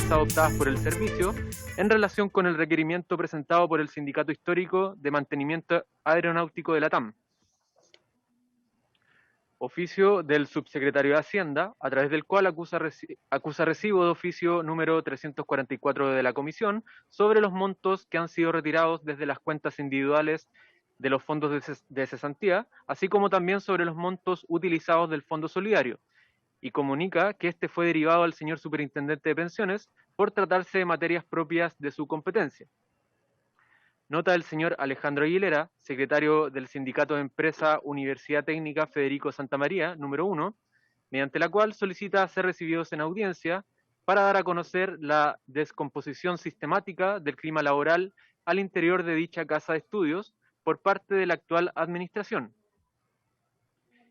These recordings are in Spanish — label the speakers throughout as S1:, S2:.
S1: decisiones adoptadas por el servicio en relación con el requerimiento presentado por el Sindicato Histórico de Mantenimiento Aeronáutico de la TAM. Oficio del Subsecretario de Hacienda, a través del cual acusa recibo de oficio número 344 de la Comisión sobre los montos que han sido retirados desde las cuentas individuales de los fondos de cesantía, así como también sobre los montos utilizados del Fondo Solidario, y comunica que este fue derivado al señor Superintendente de Pensiones por tratarse de materias propias de su competencia. Nota del señor Alejandro Aguilera, secretario del Sindicato de Empresa Universidad Técnica Federico Santa María, número 1, mediante la cual solicita ser recibidos en audiencia para dar a conocer la descomposición sistemática del clima laboral al interior de dicha casa de estudios por parte de la actual administración.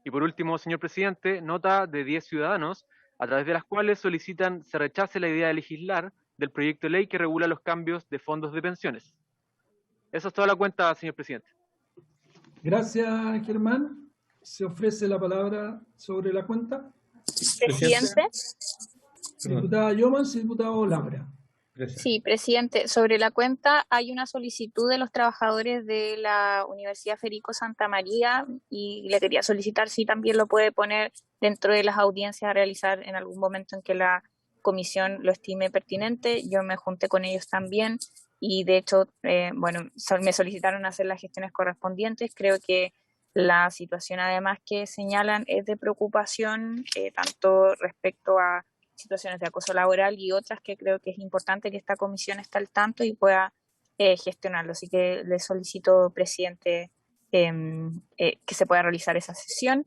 S1: Y por último, señor presidente, nota de 10 ciudadanos, a través de las cuales solicitan se rechace la idea de legislar del proyecto de ley que regula los cambios de fondos de pensiones. Eso es toda la cuenta, señor presidente.
S2: Gracias, Germán. Se ofrece la palabra sobre la cuenta.
S3: Presidente.
S2: Diputada Yomans y diputado Labra.
S3: Sí, presidente. Sobre la cuenta hay una solicitud de los trabajadores de la Universidad Federico Santa María y le quería solicitar si también lo puede poner dentro de las audiencias a realizar en algún momento en que la comisión lo estime pertinente. Yo me junté con ellos también y de hecho, me solicitaron hacer las gestiones correspondientes. Creo que la situación además que señalan es de preocupación, tanto respecto a situaciones de acoso laboral y otras que creo que es importante que esta comisión esté al tanto y pueda gestionarlo. Así que le solicito, presidente, que se pueda realizar esa sesión.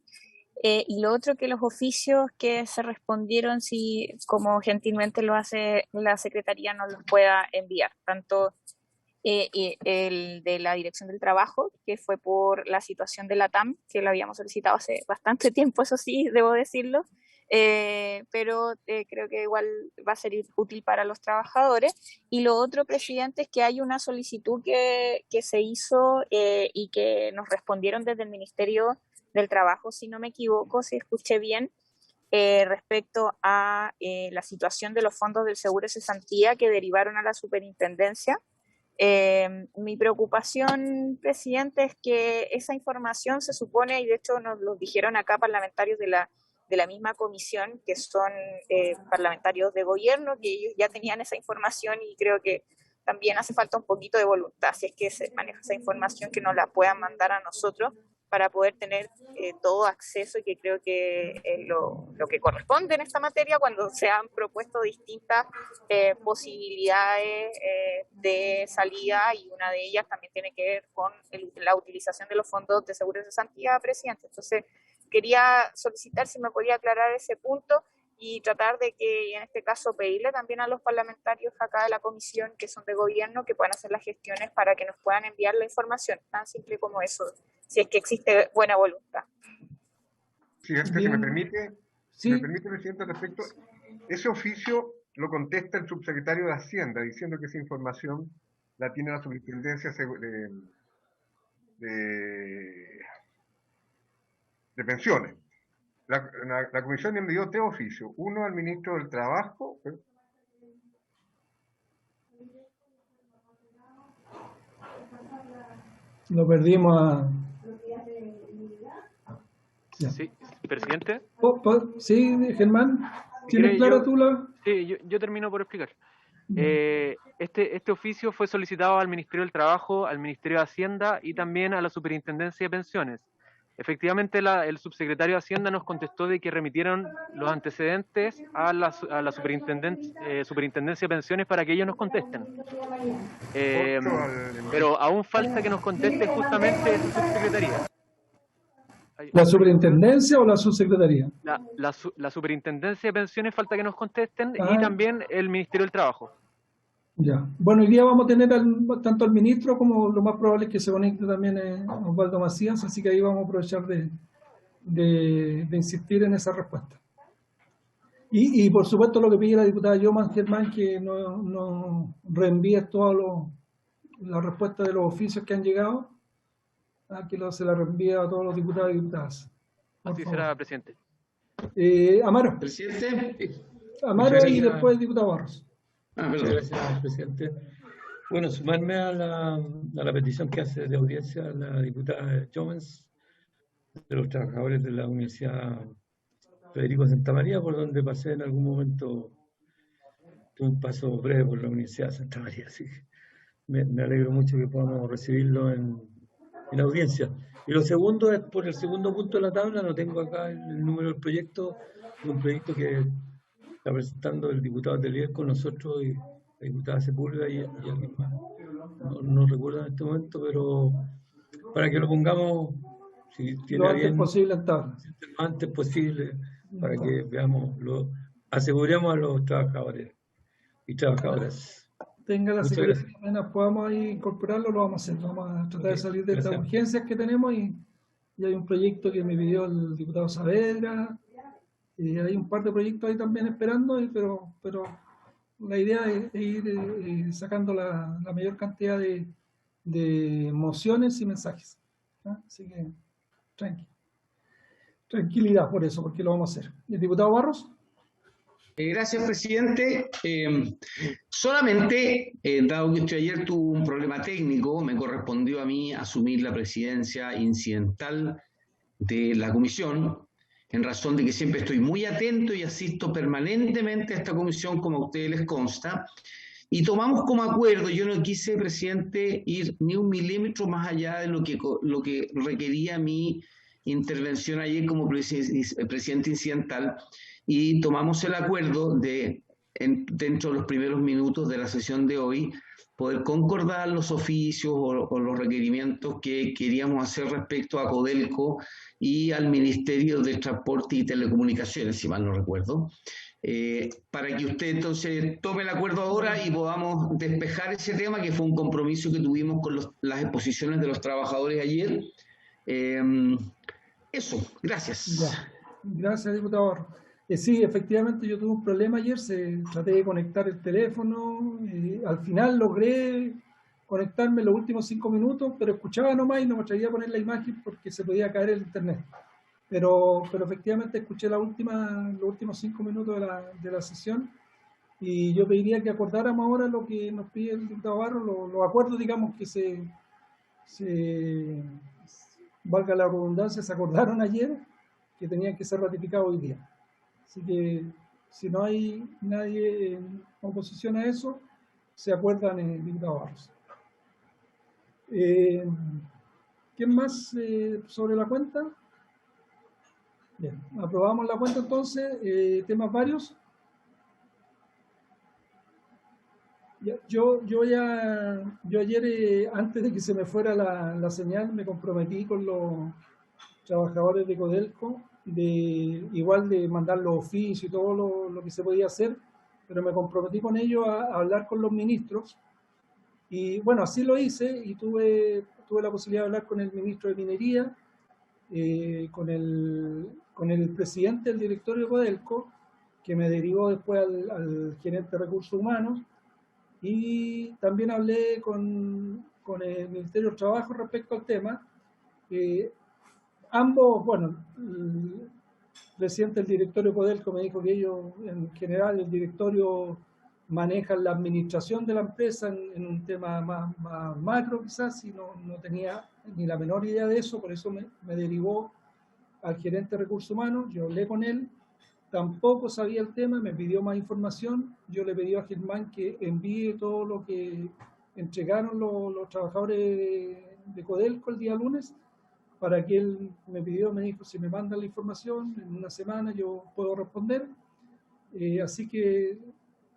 S3: Y lo otro, que los oficios que se respondieron, si como gentilmente lo hace la Secretaría, nos los pueda enviar, tanto el de la Dirección del Trabajo, que fue por la situación de la TAM, que lo habíamos solicitado hace bastante tiempo, eso sí, debo decirlo, pero creo que igual va a ser útil para los trabajadores. Y lo otro, presidente, es que hay una solicitud que se hizo y que nos respondieron desde el Ministerio del Trabajo, si no me equivoco, si escuché bien, respecto a la situación de los fondos del seguro de cesantía que derivaron a la superintendencia. Mi preocupación, presidente, es que esa información se supone, y de hecho nos lo dijeron acá parlamentarios de la misma comisión, que son parlamentarios de gobierno, que ellos ya tenían esa información y creo que también hace falta un poquito de voluntad, si es que se maneja esa información, que nos la puedan mandar a nosotros para poder tener todo acceso, y que creo que es lo que corresponde en esta materia cuando se han propuesto distintas posibilidades de salida, y una de ellas también tiene que ver con la utilización de los fondos de seguro de cesantía, presidente. Entonces, quería solicitar si me podía aclarar ese punto y tratar de que, en este caso, pedirle también a los parlamentarios acá de la comisión, que son de gobierno, que puedan hacer las gestiones para que nos puedan enviar la información, tan simple como eso, si es que existe buena voluntad.
S4: Presidente, si me permite,
S2: Sí.
S4: presidente, respecto, ese oficio lo contesta el subsecretario de Hacienda, diciendo que esa información la tiene la superintendencia de pensiones. La comisión envió 3 oficios, uno al ministro del Trabajo.
S2: Lo perdimos a...
S1: Sí, presidente.
S2: Sí, Germán, ¿tienes clara tú la...?
S1: Sí, yo termino por explicar. Este oficio fue solicitado al Ministerio del Trabajo, al Ministerio de Hacienda y también a la Superintendencia de Pensiones. Efectivamente, el subsecretario de Hacienda nos contestó de que remitieron los antecedentes a la Superintendencia de Pensiones para que ellos nos contesten. Pero aún falta que nos conteste justamente esa subsecretaría.
S2: ¿La superintendencia o la subsecretaría?
S1: La Superintendencia de Pensiones falta que nos contesten, y también el Ministerio del Trabajo.
S2: Ya. Bueno, hoy día vamos a tener tanto al ministro como lo más probable es que se conecte también Osvaldo Macías, así que ahí vamos a aprovechar de insistir en esa respuesta. Y por supuesto lo que pide la diputada Yoman, Germán, que no reenvíe todas las respuestas de los oficios que han llegado, que se la reenvíe a todos los diputados y diputadas.
S1: Así será, presidente.
S2: Amaro.
S5: Presidente.
S2: Amaro y después el diputado Barros.
S5: Muchas gracias, presidente. Bueno, sumarme a la petición que hace de audiencia la diputada Jovens de los trabajadores de la Universidad Federico Santa María, por donde pasé en algún momento, tuve un paso breve por la Universidad de Santa María, así que me alegro mucho que podamos recibirlo en audiencia. Y lo segundo es por el segundo punto de la tabla, no tengo acá el número del proyecto, es un proyecto que está presentando el diputado Telier con nosotros y la diputada Sepúlveda y alguien más. No recuerdo en este momento, pero para que lo pongamos, si tiene
S2: Lo antes
S5: bien,
S2: posible en tabla.
S5: lo antes posible, para que veamos, aseguremos a los trabajadores y trabajadoras.
S2: Tenga la
S5: Muchas
S2: seguridad
S5: gracias.
S2: que apenas podamos ahí incorporarlo, lo vamos a hacer. Vamos a tratar de salir de estas
S5: Gracias.
S2: urgencias que tenemos y hay un proyecto que me pidió el diputado Saavedra. Y hay un par de proyectos ahí también esperando, pero la idea es ir sacando la mayor cantidad de mociones y mensajes. ¿Ah? Así que tranquilidad por eso, porque lo vamos a hacer. ¿El diputado Barros?
S6: Gracias, presidente. Solamente, dado que usted ayer tuvo un problema técnico, me correspondió a mí asumir la presidencia incidental de la comisión, en razón de que siempre estoy muy atento y asisto permanentemente a esta comisión, como a ustedes les consta, y tomamos como acuerdo, yo no quise, presidente, ir ni un milímetro más allá de lo que requería mi intervención ayer como presidente incidental, y tomamos el acuerdo de, dentro de los primeros minutos de la sesión de hoy, poder concordar los oficios o los requerimientos que queríamos hacer respecto a Codelco y al Ministerio de Transporte y Telecomunicaciones, si mal no recuerdo, para que usted entonces tome el acuerdo ahora y podamos despejar ese tema, que fue un compromiso que tuvimos con las exposiciones de los trabajadores ayer. Eso, gracias.
S2: Ya. Gracias, diputado Barros. Sí, efectivamente yo tuve un problema ayer, traté de conectar el teléfono, al final logré conectarme los últimos 5 minutos, pero escuchaba nomás y no me atreví a poner la imagen porque se podía caer el internet. Pero efectivamente escuché los últimos 5 minutos de la sesión y yo pediría que acordáramos ahora lo que nos pide el diputado Barros, los acuerdos, digamos, que valga la redundancia, se acordaron ayer, que tenían que ser ratificados hoy día. Así que si no hay nadie en oposición a eso, se acuerdan en el diputado Barros. ¿Quién más sobre la cuenta? Bien, aprobamos la cuenta entonces. Temas varios. Yo ayer, antes de que se me fuera la señal, me comprometí con los trabajadores de Codelco, igual de mandar los oficios y todo lo que se podía hacer, pero me comprometí con ellos a hablar con los ministros. Y bueno, así lo hice y tuve la posibilidad de hablar con el ministro de Minería, con el presidente del directorio de Codelco, que me derivó después al gerente de recursos humanos, y también hablé con el Ministerio del Trabajo respecto al tema. Ambos, bueno, el presidente del directorio Codelco me dijo que ellos, en general, el directorio manejan la administración de la empresa en un tema más macro quizás, y no tenía ni la menor idea de eso, por eso me derivó al gerente de recursos humanos. Yo hablé con él, tampoco sabía el tema, me pidió más información. Yo le pedí a Germán que envíe todo lo que entregaron los trabajadores de Codelco el día lunes, para que él me dijo, si me mandan la información, en una semana yo puedo responder. Así que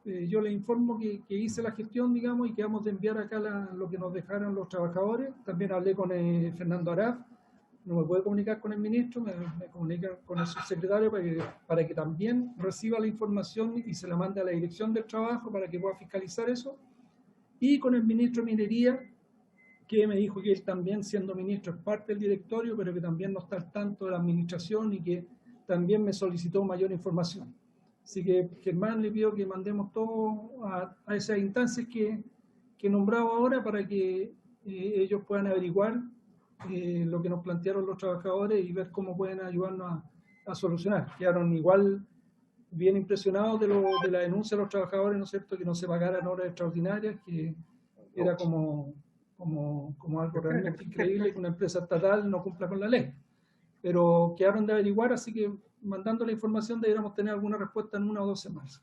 S2: yo le informo que hice la gestión, digamos, y que vamos a enviar acá lo que nos dejaron los trabajadores. También hablé con Fernando Araf, no me puede comunicar con el ministro, me comunica con el subsecretario para que también reciba la información y se la mande a la dirección del trabajo para que pueda fiscalizar eso. Y con el ministro de Minería, que me dijo que él también, siendo ministro, es parte del directorio, pero que también no está al tanto de la administración y que también me solicitó mayor información. Así que Germán le pidió que mandemos todo a esas instancias que he nombrado ahora, para que ellos puedan averiguar lo que nos plantearon los trabajadores y ver cómo pueden ayudarnos a solucionar. Quedaron igual bien impresionados de la denuncia de los trabajadores, ¿no es cierto?, que no se pagaran horas extraordinarias, que era como algo realmente increíble que una empresa estatal no cumpla con la ley. Pero quedaron de averiguar, así que mandando la información deberíamos tener alguna respuesta en 1 o 2 semanas.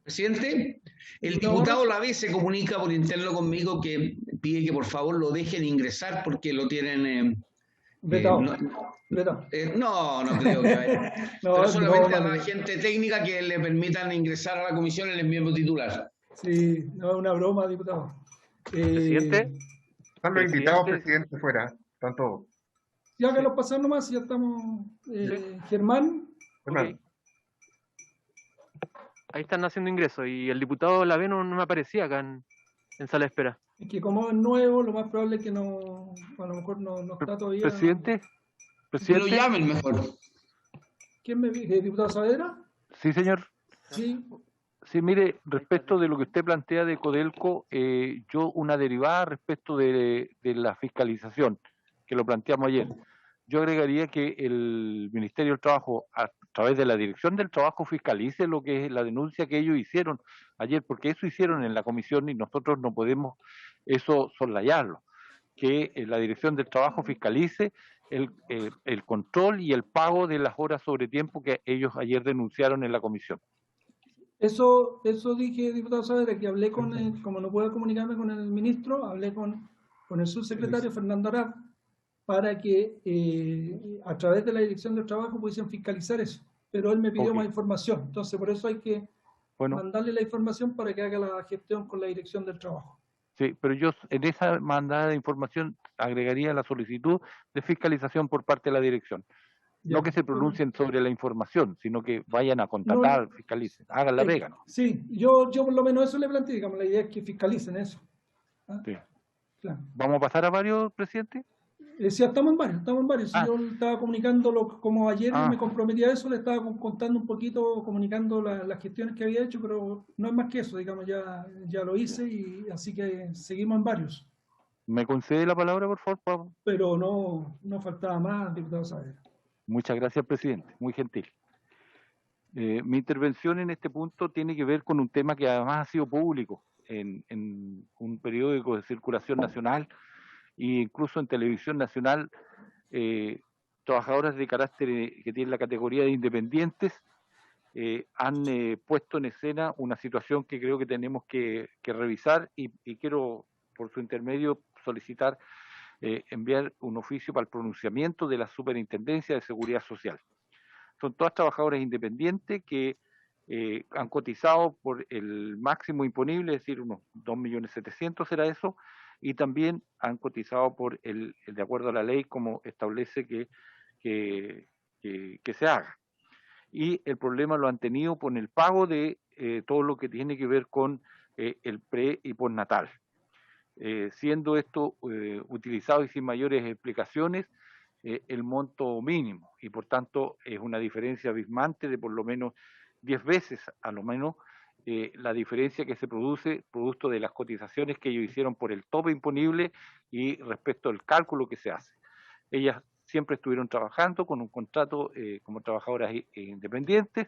S6: Presidente, el diputado Lavé se comunica por interno conmigo que pide que por favor lo dejen ingresar porque lo tienen...
S2: Vetado.
S6: no creo que vaya.
S2: No,
S6: pero solamente
S2: no,
S6: a la gente técnica que le permitan ingresar a la comisión el miembro titular.
S2: Sí, no es una broma, diputado.
S1: Presidente.
S4: Están los invitados, presidente, fuera. Están todos.
S2: Ya que los pasan nomás, ya estamos. Germán.
S1: Okay. Ahí están haciendo ingresos y el diputado Lavé no me aparecía acá en sala de espera.
S2: Es que como es nuevo, lo más probable es que no, a lo mejor no está todavía.
S1: Presidente.
S6: Que lo llamen mejor.
S2: ¿Quién me dice? ¿Diputado Saavedra?
S7: Sí, señor.
S2: Sí.
S7: Sí, mire, respecto de lo que usted plantea de Codelco, yo una derivada respecto de la fiscalización, que lo planteamos ayer. Yo agregaría que el Ministerio del Trabajo, a través de la Dirección del Trabajo, fiscalice lo que es la denuncia que ellos hicieron ayer, porque eso hicieron en la comisión y nosotros no podemos eso soslayarlo. Que la Dirección del Trabajo fiscalice el control y el pago de las horas sobre tiempo que ellos ayer denunciaron en la comisión.
S2: Eso dije, diputado Saavedra, que hablé con él, como no puedo comunicarme con el ministro, hablé con el subsecretario Fernando Arad para que a través de la Dirección del Trabajo pudiesen fiscalizar eso. Pero él me pidió más información, entonces por eso hay que mandarle la información para que haga la gestión con la Dirección del Trabajo.
S7: Sí, pero yo en esa mandada de información agregaría la solicitud de fiscalización por parte de la dirección. Ya, no que se pronuncien sobre la información, sino que vayan a contratar, fiscalicen, hagan la pega, ¿no?
S2: Sí, yo por lo menos eso le planteé, digamos, la idea es que fiscalicen eso. ¿Ah?
S7: Sí.
S2: Claro.
S7: ¿Vamos a pasar a varios, presidente?
S2: Sí, estamos en varios. Si yo estaba comunicándolo, como ayer me comprometí a eso, le estaba contando un poquito, comunicando las gestiones que había hecho, pero no es más que eso, digamos, ya lo hice y así que seguimos en varios.
S7: ¿Me concede la palabra, por favor?
S2: Pero no faltaba más, diputado Saavedra.
S7: Muchas gracias, presidente, muy gentil. Mi intervención en este punto tiene que ver con un tema que además ha sido público en un periódico de circulación nacional e incluso en televisión nacional. Trabajadoras de carácter que tienen la categoría de independientes han puesto en escena una situación que creo que tenemos que revisar y quiero, por su intermedio, solicitar enviar un oficio para el pronunciamiento de la Superintendencia de Seguridad Social. Son todas trabajadoras independientes que han cotizado por el máximo imponible, es decir, unos 2.700.000 será eso, y también han cotizado por de acuerdo a la ley como establece que se haga. Y el problema lo han tenido con el pago de todo lo que tiene que ver con el pre y postnatal. Siendo esto utilizado y sin mayores explicaciones el monto mínimo, y por tanto es una diferencia abismante de por lo menos 10 veces a lo menos la diferencia que se produce producto de las cotizaciones que ellos hicieron por el tope imponible y respecto al cálculo que se hace. Ellas siempre estuvieron trabajando con un contrato como trabajadoras independientes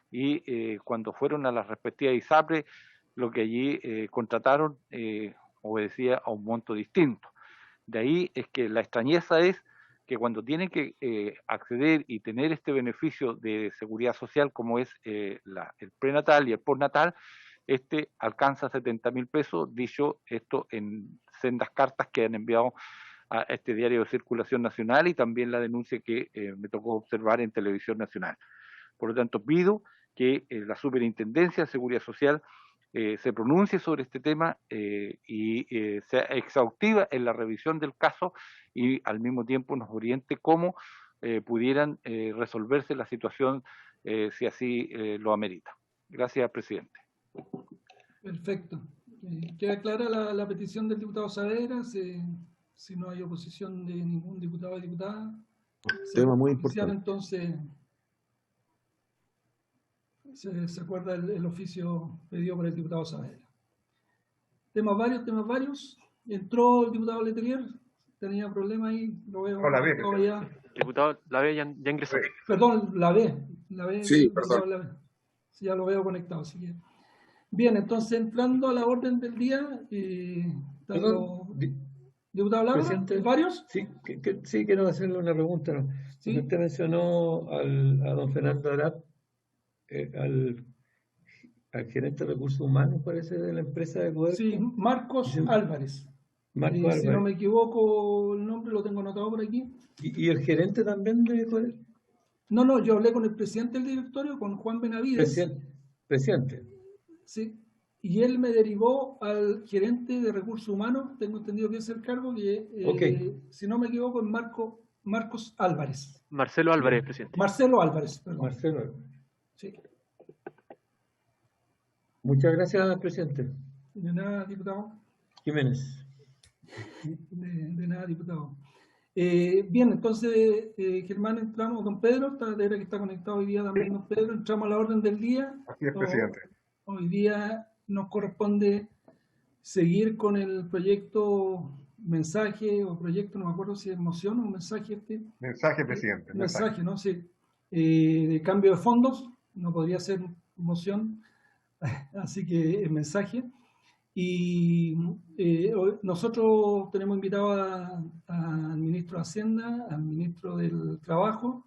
S7: y cuando fueron a las respectivas ISAPRE lo que allí contrataron obedecía a un monto distinto. De ahí es que la extrañeza es que cuando tienen que acceder y tener este beneficio de seguridad social como es el prenatal y el postnatal, este alcanza 70.000 pesos, dicho esto en sendas cartas que han enviado a este diario de circulación nacional y también la denuncia que me tocó observar en televisión nacional. Por lo tanto, pido que la Superintendencia de Seguridad Social se pronuncie sobre este tema y sea exhaustiva en la revisión del caso y al mismo tiempo nos oriente cómo pudieran resolverse la situación si así lo amerita. Gracias, presidente.
S2: Perfecto. Queda clara la petición del diputado Saavedra. Si no hay oposición de ningún diputado o diputada,
S8: tema muy importante.
S2: Entonces se acuerda el oficio pedido por el diputado Saavedra. Temas varios. Entró el diputado Letelier, tenía problema ahí, lo veo.
S1: Diputado Lavé ya ingresó.
S2: Perdón, Lavé.
S8: Sí, perdón.
S2: Sí, ya lo veo conectado. Así que... Bien, entonces entrando a la orden del día, ¿diputado Lara?
S5: Presidente,
S2: ¿Varios?
S5: Sí, sí, quiero hacerle una pregunta.
S2: Sí.
S5: Usted mencionó a don Fernando Arap, al gerente de recursos humanos, parece, de la empresa de Codelco.
S2: Sí, Marcos Álvarez.
S5: Marcos Álvarez.
S2: Si no me equivoco, el nombre lo tengo anotado por aquí.
S5: ¿Y el gerente también de Codelco?
S2: No, yo hablé con el presidente del directorio, con Juan Benavides.
S5: Presidente.
S2: Sí, y él me derivó al gerente de recursos humanos, tengo entendido que es el cargo, que si no me equivoco es Marcos Álvarez.
S1: Marcelo Álvarez, presidente.
S2: Marcelo Álvarez, perdón.
S5: Marcelo Álvarez.
S2: Sí.
S5: Muchas gracias, presidente.
S2: De nada, diputado.
S5: Jiménez.
S2: De nada, diputado. Bien, entonces, Germán, entramos, don Pedro, era que está conectado hoy día también, don Pedro, entramos a la orden del día.
S4: Así es, presidente.
S2: Hoy día nos corresponde seguir con el proyecto mensaje o proyecto, no me acuerdo si es moción o mensaje.
S4: Mensaje, presidente.
S2: Mensaje, ¿no? Sí. De cambio de fondos, no podría ser moción, así que es mensaje. Y nosotros tenemos invitado al ministro de Hacienda, al ministro del Trabajo.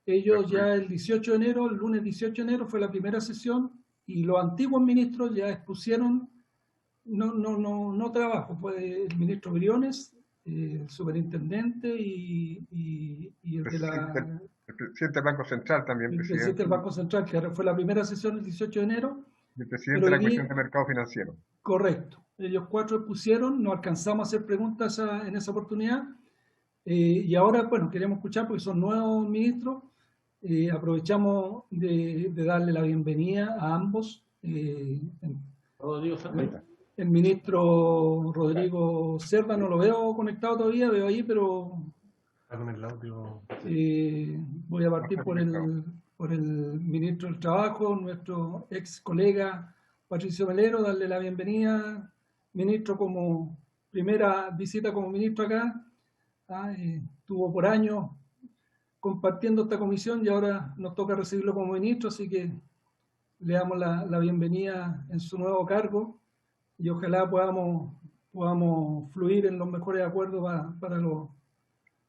S2: Ellos ya el 18 de enero, el lunes 18 de enero fue la primera sesión y los antiguos ministros ya expusieron, no trabajo, fue el ministro Briones, el superintendente y el de la...
S4: El presidente del Banco Central también, presidente.
S2: El presidente del Banco Central, que fue la primera sesión el 18 de enero.
S4: El presidente de la Comisión de Mercado Financiero.
S2: Correcto. Ellos 4 expusieron, no alcanzamos a hacer preguntas en esa oportunidad. Y ahora, bueno, queremos escuchar porque son nuevos ministros. Aprovechamos de darle la bienvenida a ambos. El ministro Rodrigo Cerda, no lo veo conectado todavía, veo ahí, pero voy a partir por el ministro del Trabajo, nuestro ex colega Patricio Melero, darle la bienvenida, ministro, como primera visita como ministro acá. Estuvo por años compartiendo esta comisión y ahora nos toca recibirlo como ministro, así que le damos la bienvenida en su nuevo cargo y ojalá podamos fluir en los mejores acuerdos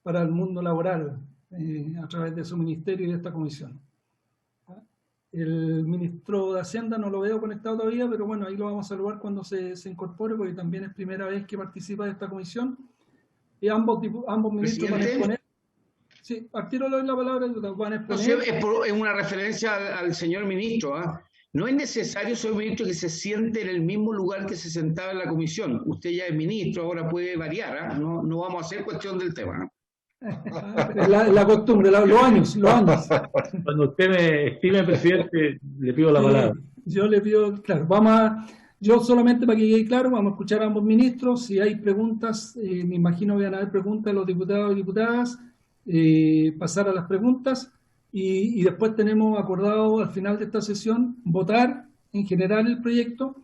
S2: para el mundo laboral a través de su ministerio y de esta comisión. El ministro de Hacienda no lo veo conectado todavía, pero bueno, ahí lo vamos a saludar cuando se incorpore, porque también es primera vez que participa de esta comisión. Y ambos ministros van a exponer. Sí, al tiro le doy la palabra, van a exponer.
S6: Es una referencia al señor ministro. No es necesario, señor ministro, que se siente en el mismo lugar que se sentaba en la comisión. Usted ya es ministro, ahora puede variar. No vamos a hacer cuestión del tema.
S2: La costumbre, los años.
S9: Cuando usted me estime, presidente, le pido la palabra.
S2: Yo le pido, claro, yo solamente para que quede claro, vamos a escuchar a ambos ministros. Si hay preguntas, me imagino que van a haber preguntas de los diputados y diputadas, pasar a las preguntas y después tenemos acordado al final de esta sesión votar en general el proyecto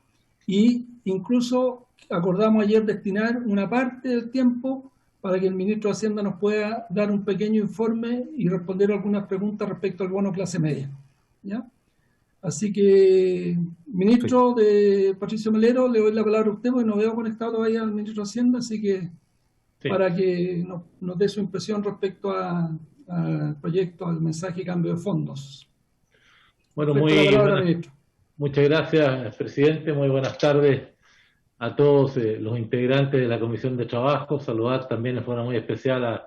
S2: y incluso acordamos ayer destinar una parte del tiempo para que el ministro de Hacienda nos pueda dar un pequeño informe y responder algunas preguntas respecto al bono clase media. ¿Ya? Así que, ministro de Patricio Melero, le doy la palabra a usted, porque no veo conectado todavía al ministro de Hacienda, así que para que nos dé su impresión respecto al proyecto, al mensaje cambio de fondos.
S9: Bueno, muchas gracias, presidente. Muy buenas tardes a todos los integrantes de la Comisión de Trabajo. Saludar también de forma muy especial a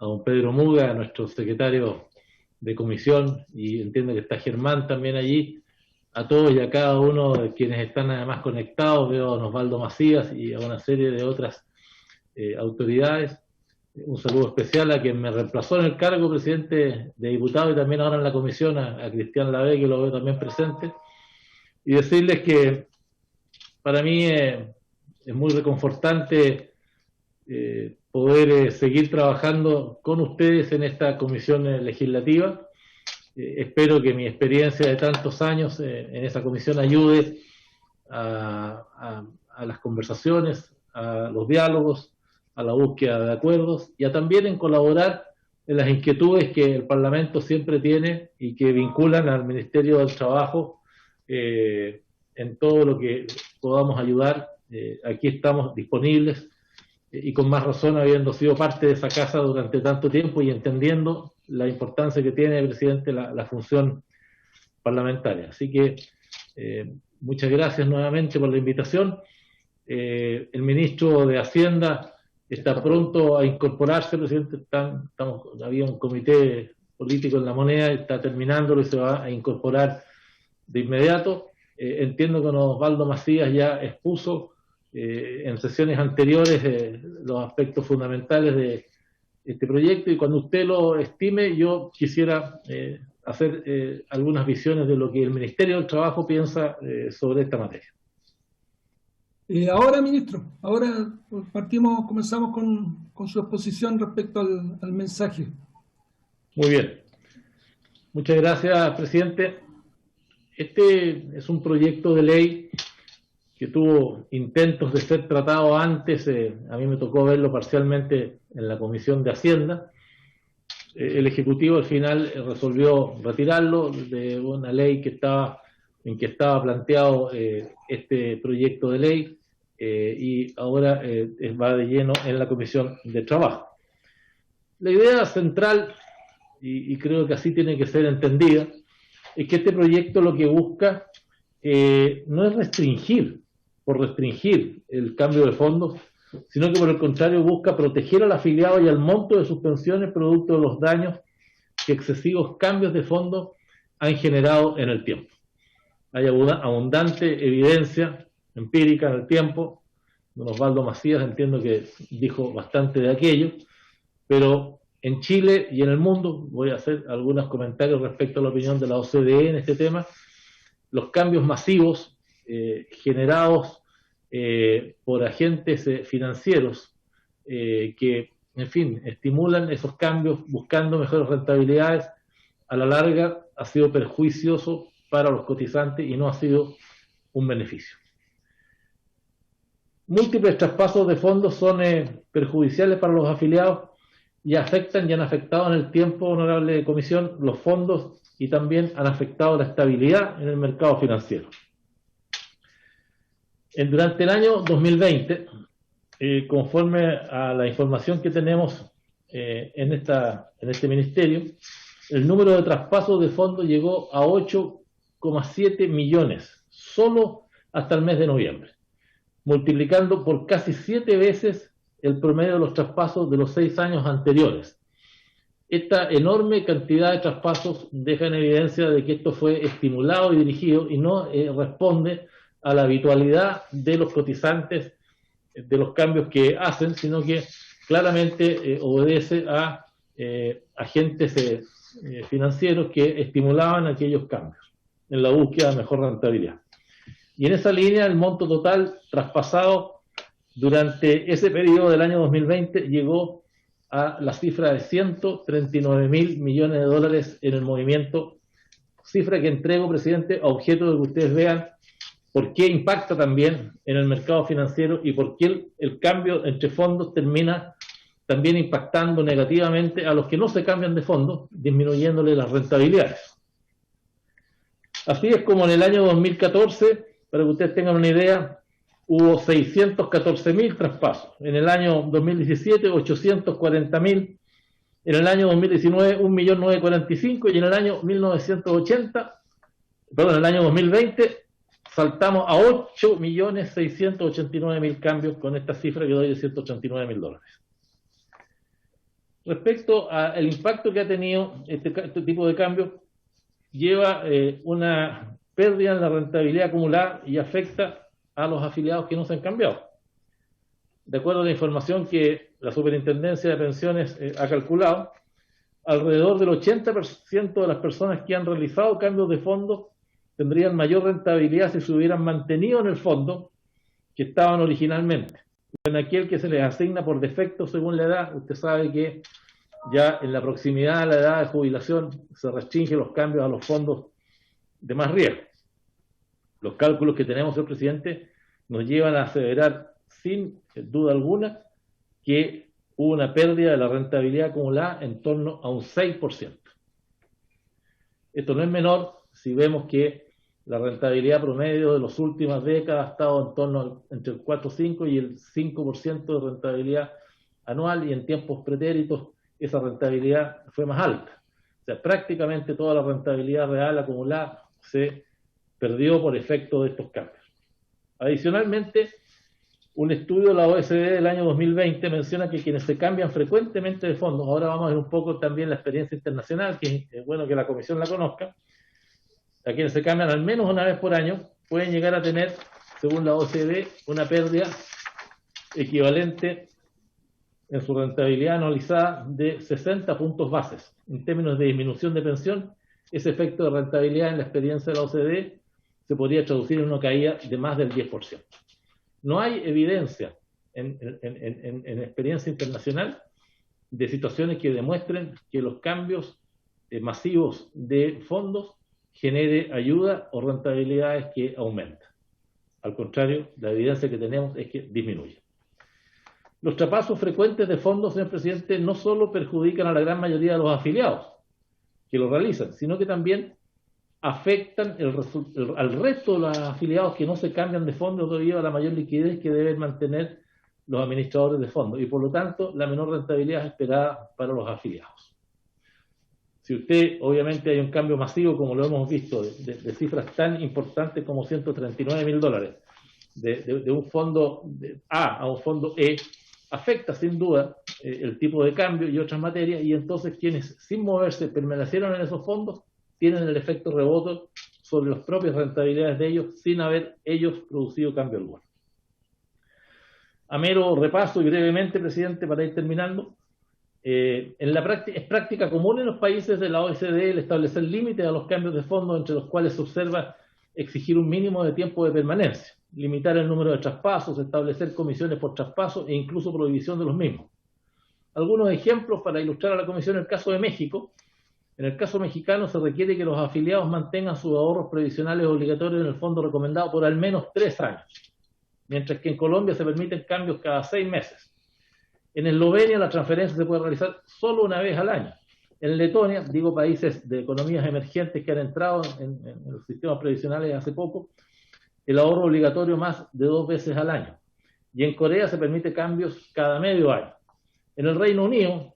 S9: don Pedro Muga, a nuestro secretario de comisión, y entiendo que está Germán también allí, a todos y a cada uno de quienes están además conectados. Veo a don Osvaldo Macías y a una serie de otras autoridades. Un saludo especial a quien me reemplazó en el cargo, presidente de diputado, y también ahora en la comisión, a Cristian Lavé, que lo veo también presente, y decirles que para mí es muy reconfortante poder seguir trabajando con ustedes en esta comisión legislativa. Espero que mi experiencia de tantos años en esa comisión ayude a las conversaciones, a los diálogos, a la búsqueda de acuerdos y a también en colaborar en las inquietudes que el Parlamento siempre tiene y que vinculan al Ministerio del Trabajo en todo lo que podamos ayudar. Aquí estamos disponibles y con más razón habiendo sido parte de esa casa durante tanto tiempo y entendiendo la importancia que tiene, presidente, la función parlamentaria. Así que muchas gracias nuevamente por la invitación. El ministro de Hacienda está pronto a incorporarse, presidente. Había un comité político en La Moneda, está terminándolo y se va a incorporar de inmediato. Entiendo que don Osvaldo Macías ya expuso en sesiones anteriores los aspectos fundamentales de este proyecto, y cuando usted lo estime, yo quisiera hacer algunas visiones de lo que el Ministerio del Trabajo piensa sobre esta materia.
S2: Ahora, ministro, ahora comenzamos con su exposición respecto al mensaje.
S9: Muy bien. Muchas gracias, presidente. Este es un proyecto de ley que tuvo intentos de ser tratado antes. A mí me tocó verlo parcialmente en la Comisión de Hacienda. El Ejecutivo al final resolvió retirarlo de una ley en que estaba planteado este proyecto de ley, y ahora va de lleno en la Comisión de Trabajo. La idea central, y creo que así tiene que ser entendida, es que este proyecto lo que busca no es restringir el cambio de fondos, sino que por el contrario busca proteger al afiliado y al monto de sus pensiones producto de los daños que excesivos cambios de fondos han generado en el tiempo. Hay abundante evidencia empírica en el tiempo. Don Osvaldo Macías entiendo que dijo bastante de aquello, pero en Chile y en el mundo, voy a hacer algunos comentarios respecto a la opinión de la OCDE en este tema, los cambios masivos generados por agentes financieros que, en fin, estimulan esos cambios buscando mejores rentabilidades, a la larga ha sido perjudicioso para los cotizantes y no ha sido un beneficio. Múltiples traspasos de fondos son perjudiciales para los afiliados y afectan y han afectado en el tiempo, honorable comisión, los fondos, y también han afectado la estabilidad en el mercado financiero. Durante el año 2020, conforme a la información que tenemos en este ministerio, el número de traspasos de fondos llegó a 8,7 millones, solo hasta el mes de noviembre, multiplicando por casi 7 veces el promedio de los traspasos de los 6 años anteriores. Esta enorme cantidad de traspasos deja en evidencia de que esto fue estimulado y dirigido y no responde a la habitualidad de los cotizantes de los cambios que hacen, sino que claramente obedece a agentes financieros que estimulaban aquellos cambios en la búsqueda de mejor rentabilidad. Y en esa línea el monto total traspasado durante ese periodo del año 2020 llegó a la cifra de 139.000 millones de dólares en el movimiento, cifra que entrego, presidente, a objeto de que ustedes vean por qué impacta también en el mercado financiero y por qué el cambio entre fondos termina también impactando negativamente a los que no se cambian de fondos, disminuyéndole las rentabilidades. Así es como en el año 2014, para que ustedes tengan una idea, hubo 614.000 traspasos. En el año 2017, 840.000. En el año 2019, 1.945.000. Y en el año en el año 2020, saltamos a 8.689.000 cambios con esta cifra que doy de 189.000 dólares. Respecto al impacto que ha tenido este tipo de cambio, lleva una pérdida en la rentabilidad acumulada y afecta a los afiliados que no se han cambiado. De acuerdo a la información que la Superintendencia de Pensiones ha calculado, alrededor del 80% de las personas que han realizado cambios de fondo tendrían mayor rentabilidad si se hubieran mantenido en el fondo que estaban originalmente. En aquel que se les asigna por defecto según la edad, usted sabe que ya en la proximidad a la edad de jubilación se restringen los cambios a los fondos de más riesgo. Los cálculos que tenemos, señor presidente, nos llevan a aseverar sin duda alguna que hubo una pérdida de la rentabilidad acumulada en torno a un 6%. Esto no es menor si vemos que La rentabilidad promedio de las últimas décadas ha estado en torno entre el 4,5 y el 5% de rentabilidad anual, y en tiempos pretéritos esa rentabilidad fue más alta. O sea, prácticamente toda la rentabilidad real acumulada se perdió por efecto de estos cambios. Adicionalmente, un estudio de la OSD del año 2020 menciona que quienes se cambian frecuentemente de fondos, ahora vamos a ver un poco también la experiencia internacional, que es bueno que la Comisión la conozca, a quienes se cambian al menos una vez por año, pueden llegar a tener, según la OCDE, una pérdida equivalente en su rentabilidad anualizada de 60 puntos bases. En términos de disminución de pensión, ese efecto de rentabilidad en la experiencia de la OCDE se podría traducir en una caída de más del 10%. No hay evidencia en experiencia internacional de situaciones que demuestren que los cambios masivos de fondos genere ayuda o rentabilidades que aumentan. Al contrario, la evidencia que tenemos es que disminuye. Los traspasos frecuentes de fondos, señor presidente, no solo perjudican a la gran mayoría de los afiliados que lo realizan, sino que también afectan al resto de los afiliados que no se cambian de fondos debido a la mayor liquidez que deben mantener los administradores de fondos y por lo tanto la menor rentabilidad esperada para los afiliados. Si usted, obviamente hay un cambio masivo, como lo hemos visto, de cifras tan importantes como $139.000 de un fondo A a un fondo E, afecta sin duda el tipo de cambio y otras materias, y entonces quienes sin moverse permanecieron en esos fondos tienen el efecto rebote sobre las propias rentabilidades de ellos sin haber ellos producido cambio alguno. A mero repaso y brevemente, presidente, para ir terminando, es práctica común en los países de la OECD el establecer límites a los cambios de fondos, entre los cuales se observa exigir un mínimo de tiempo de permanencia, limitar el número de traspasos, establecer comisiones por traspaso e incluso prohibición de los mismos. Algunos ejemplos para ilustrar a la Comisión: el caso de México. En el caso mexicano se requiere que los afiliados mantengan sus ahorros previsionales obligatorios en el fondo recomendado por al menos 3 años, mientras que en Colombia se permiten cambios cada 6 meses. En Eslovenia la transferencia se puede realizar solo una vez al año. En Letonia, digo países de economías emergentes que han entrado en los sistemas previsionales hace poco, el ahorro obligatorio más de 2 veces al año. Y en Corea se permite cambios cada medio año. En el Reino Unido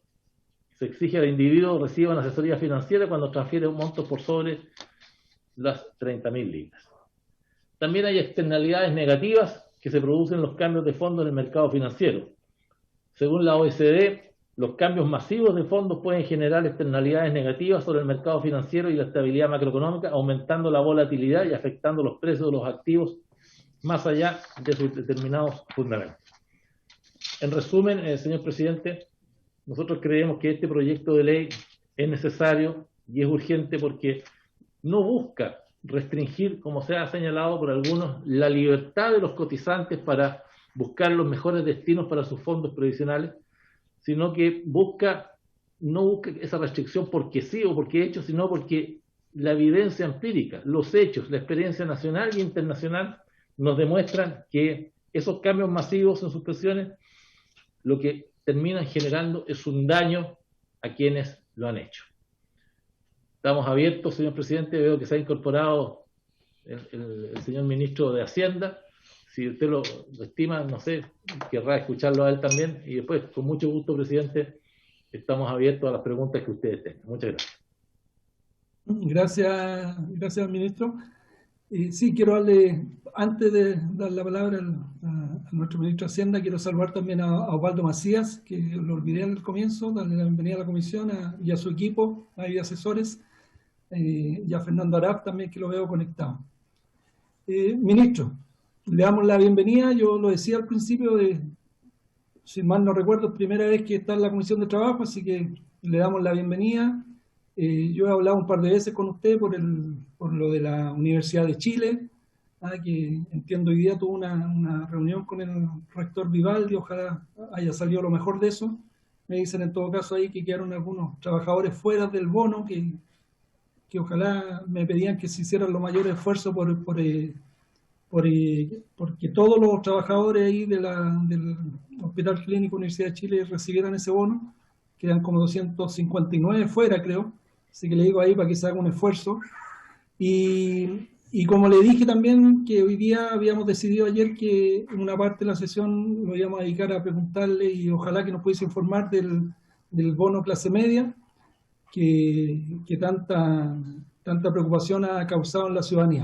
S9: se exige al individuo reciba una asesoría financiera cuando transfiere un monto por sobre las 30.000 libras. También hay externalidades negativas que se producen en los cambios de fondos en el mercado financiero. Según la OECD, los cambios masivos de fondos pueden generar externalidades negativas sobre el mercado financiero y la estabilidad macroeconómica, aumentando la volatilidad y afectando los precios de los activos más allá de sus determinados fundamentos. En resumen, señor presidente, nosotros creemos que este proyecto de ley es necesario y es urgente porque no busca restringir, como se ha señalado por algunos, la libertad de los cotizantes para buscar los mejores destinos para sus fondos previsionales, sino que no busca esa restricción porque sí o porque hecho, sino porque la evidencia empírica, los hechos, la experiencia nacional e internacional nos demuestran que esos cambios masivos en sus pensiones lo que terminan generando es un daño a quienes lo han hecho. Estamos abiertos, señor presidente. Veo que se ha incorporado el señor ministro de Hacienda. Si usted lo estima, no sé, querrá escucharlo a él también. Y después, con mucho gusto, presidente, estamos abiertos a las preguntas que ustedes tengan. Muchas gracias.
S2: Gracias, ministro. Sí, quiero darle, antes de dar la palabra a nuestro ministro de Hacienda, quiero saludar también a Osvaldo Macías, que lo olvidé al comienzo, darle la bienvenida a la comisión y a su equipo, a asesores, y a Fernando Araf también, que lo veo conectado. Ministro, le damos la bienvenida. Yo lo decía al principio, si mal no recuerdo, es primera vez que está en la Comisión de Trabajo, así que le damos la bienvenida. Yo he hablado un par de veces con usted por lo de la Universidad de Chile, que entiendo hoy día tuvo una reunión con el rector Vivaldi. Ojalá haya salido lo mejor de eso. Me dicen en todo caso ahí que quedaron algunos trabajadores fuera del bono, que ojalá me pedían que se hicieran los mayores esfuerzos porque todos los trabajadores ahí del Hospital Clínico Universidad de Chile recibieran ese bono. Quedan como 259 fuera, creo. Así que le digo ahí para que se haga un esfuerzo. Y Y como le dije también que hoy día habíamos decidido ayer que una parte de la sesión lo íbamos a dedicar a preguntarle y ojalá que nos pudiese informar del bono clase media que tanta preocupación ha causado en la ciudadanía.